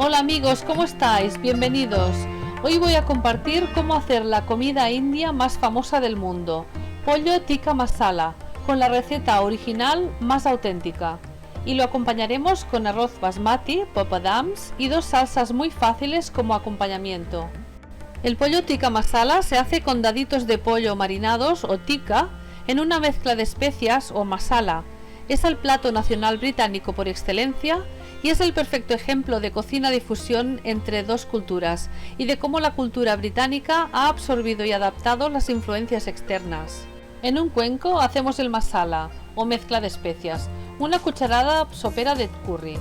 Hola amigos, ¿cómo estáis? Bienvenidos. Hoy voy a compartir cómo hacer la comida india más famosa del mundo, pollo tikka masala, con la receta original más auténtica. Y lo acompañaremos con arroz basmati, papadams y dos salsas muy fáciles como acompañamiento. El pollo tikka masala se hace con daditos de pollo marinados o tikka en una mezcla de especias o masala. Es el plato nacional británico por excelencia y es el perfecto ejemplo de cocina de fusión entre dos culturas y de cómo la cultura británica ha absorbido y adaptado las influencias externas. En un cuenco hacemos el masala o mezcla de especias, una cucharada sopera de curry,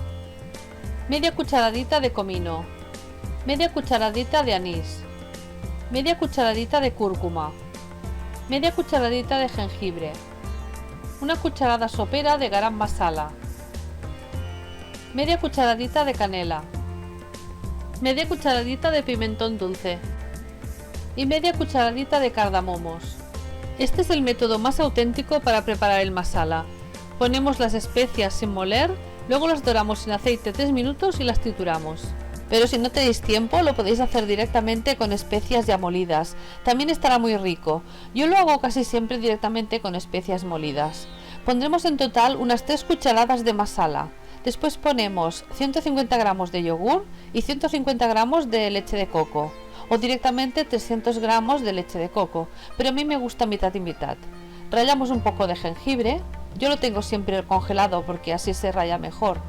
media cucharadita de comino, media cucharadita de anís, media cucharadita de cúrcuma, media cucharadita de jengibre, una cucharada sopera de garam masala, media cucharadita de canela, media cucharadita de pimentón dulce y media cucharadita de cardamomos. Este es el método más auténtico para preparar el masala. Ponemos las especias sin moler, luego las doramos en aceite 3 minutos y las trituramos. Pero si no tenéis tiempo, lo podéis hacer directamente con especias ya molidas. También estará muy rico. Yo lo hago casi siempre directamente con especias molidas. Pondremos en total unas 3 cucharadas de masala. Después ponemos 150 gramos de yogur y 150 gramos de leche de coco. O directamente 300 gramos de leche de coco. Pero a mí me gusta mitad y mitad. Rallamos un poco de jengibre. Yo lo tengo siempre congelado porque así se raya mejor.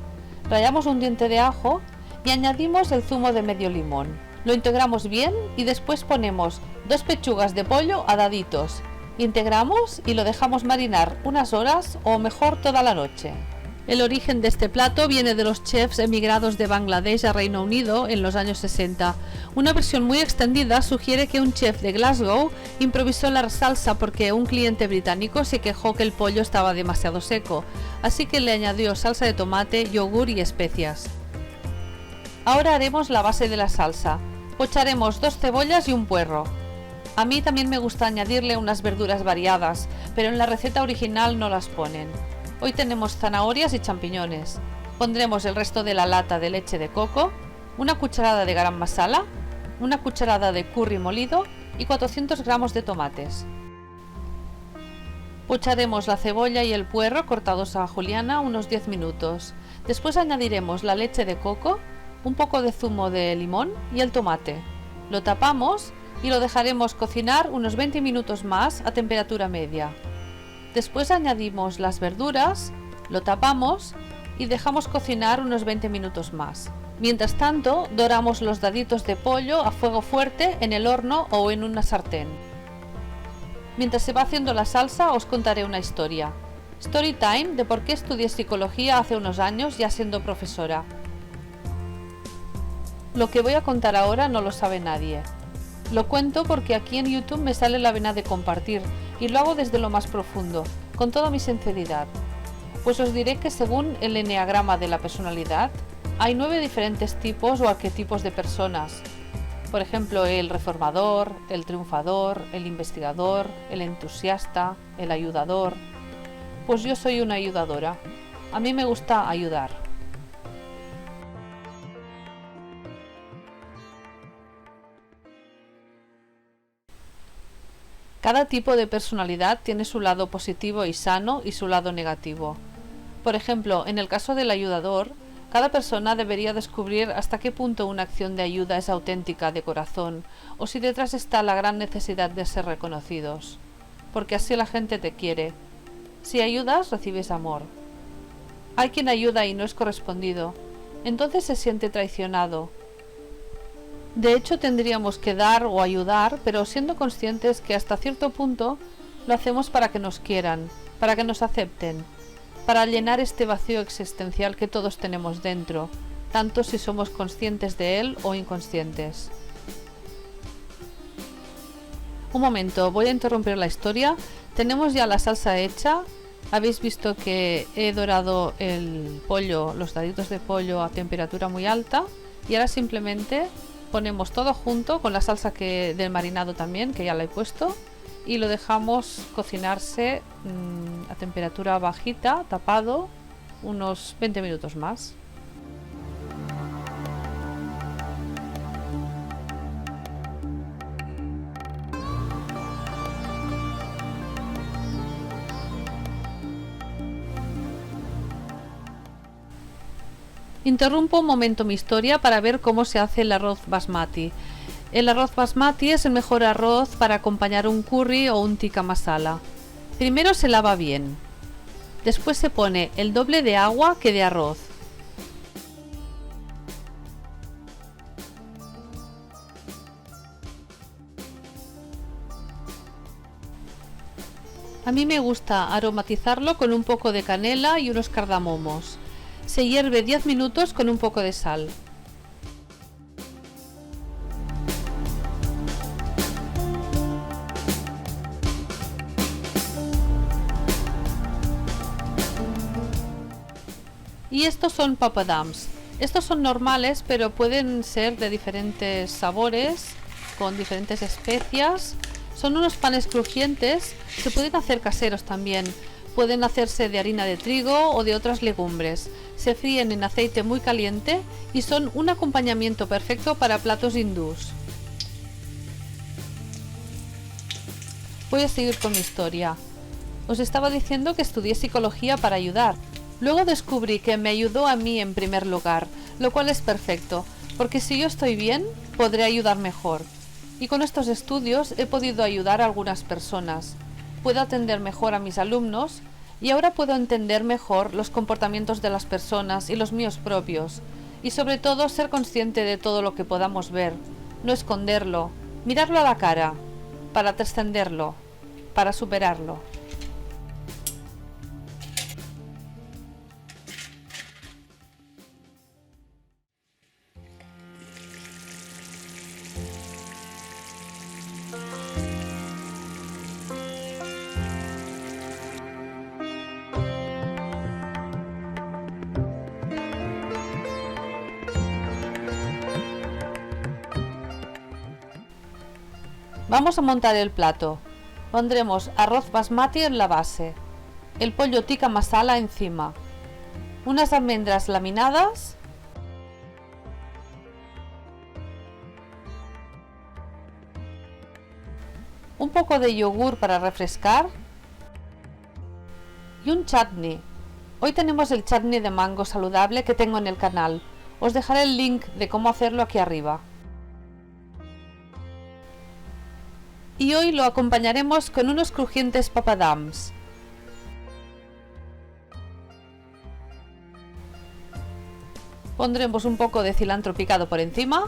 Rallamos un diente de ajo y añadimos el zumo de medio limón. Lo integramos bien y después ponemos 2 pechugas de pollo a daditos. Integramos y lo dejamos marinar unas horas o mejor toda la noche. El origen de este plato viene de los chefs emigrados de Bangladesh a Reino Unido en los años 60. Una versión muy extendida sugiere que un chef de Glasgow improvisó la salsa porque un cliente británico se quejó que el pollo estaba demasiado seco, así que le añadió salsa de tomate, yogur y especias. Ahora haremos la base de la salsa. Pocharemos 2 cebollas y un puerro. A mí también me gusta añadirle unas verduras variadas, pero en la receta original no las ponen. Hoy tenemos zanahorias y champiñones. Pondremos el resto de la lata de leche de coco, una cucharada de garam masala, una cucharada de curry molido y 400 gramos de tomates. Pocharemos la cebolla y el puerro cortados a juliana unos 10 minutos. Después añadiremos la leche de coco, un poco de zumo de limón y el tomate. Lo tapamos y lo dejaremos cocinar unos 20 minutos más a temperatura media. Después añadimos las verduras, lo tapamos y dejamos cocinar unos 20 minutos más. Mientras tanto, doramos los daditos de pollo a fuego fuerte en el horno o en una sartén. Mientras se va haciendo la salsa, os contaré una historia. Story time de por qué estudié psicología hace unos años ya siendo profesora. Lo que voy a contar ahora no lo sabe nadie. Lo cuento porque aquí en YouTube me sale la vena de compartir y lo hago desde lo más profundo, con toda mi sinceridad. Pues os diré que según el eneagrama de la personalidad, hay 9 diferentes tipos o arquetipos de personas. Por ejemplo, el reformador, el triunfador, el investigador, el entusiasta, el ayudador. Pues yo soy una ayudadora. A mí me gusta ayudar. Cada tipo de personalidad tiene su lado positivo y sano y su lado negativo. Por ejemplo, en el caso del ayudador, cada persona debería descubrir hasta qué punto una acción de ayuda es auténtica de corazón o si detrás está la gran necesidad de ser reconocidos. Porque así la gente te quiere. Si ayudas, recibes amor. Hay quien ayuda y no es correspondido. Entonces se siente traicionado. De hecho, tendríamos que dar o ayudar, pero siendo conscientes que hasta cierto punto lo hacemos para que nos quieran, para que nos acepten, para llenar este vacío existencial que todos tenemos dentro, tanto si somos conscientes de él o inconscientes. Un momento, voy a interrumpir la historia. Tenemos ya la salsa hecha. Habéis visto que he dorado el pollo, los daditos de pollo a temperatura muy alta y ahora simplemente ponemos todo junto con la salsa del marinado también, que ya la he puesto, y lo dejamos cocinarse a temperatura bajita, tapado, unos 20 minutos más. Interrumpo un momento mi historia para ver cómo se hace el arroz basmati. El arroz basmati es el mejor arroz para acompañar un curry o un tikka masala. Primero se lava bien. Después se pone el doble de agua que de arroz. A mí me gusta aromatizarlo con un poco de canela y unos cardamomos. Se hierve 10 minutos con un poco de sal. Y estos son papadums. Estos son normales, pero pueden ser de diferentes sabores, con diferentes especias. Son unos panes crujientes, se pueden hacer caseros también. Pueden hacerse de harina de trigo o de otras legumbres. Se fríen en aceite muy caliente y son un acompañamiento perfecto para platos hindús. Voy a seguir con mi historia. Os estaba diciendo que estudié psicología para ayudar. Luego descubrí que me ayudó a mí en primer lugar, lo cual es perfecto, porque si yo estoy bien, podré ayudar mejor. Y con estos estudios he podido ayudar a algunas personas. Puedo atender mejor a mis alumnos y ahora puedo entender mejor los comportamientos de las personas y los míos propios. Y sobre todo ser consciente de todo lo que podamos ver, no esconderlo, mirarlo a la cara, para trascenderlo, para superarlo. Vamos a montar el plato. Pondremos arroz basmati en la base, el pollo tikka masala encima, unas almendras laminadas, un poco de yogur para refrescar y un chutney. Hoy tenemos el chutney de mango saludable que tengo en el canal. Os dejaré el link de cómo hacerlo aquí arriba. Y hoy lo acompañaremos con unos crujientes papadums. Pondremos un poco de cilantro picado por encima.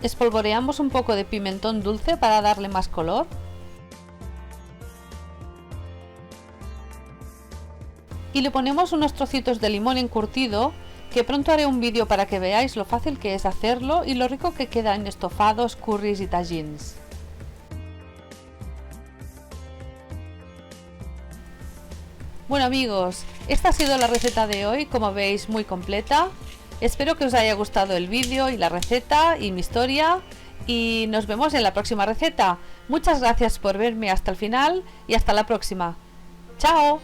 Espolvoreamos un poco de pimentón dulce para darle más color. Y le ponemos unos trocitos de limón encurtido, que pronto haré un vídeo para que veáis lo fácil que es hacerlo y lo rico que queda en estofados, curries y tagines. Bueno amigos, esta ha sido la receta de hoy, como veis muy completa. Espero que os haya gustado el vídeo y la receta y mi historia y nos vemos en la próxima receta. Muchas gracias por verme hasta el final y hasta la próxima. ¡Chao!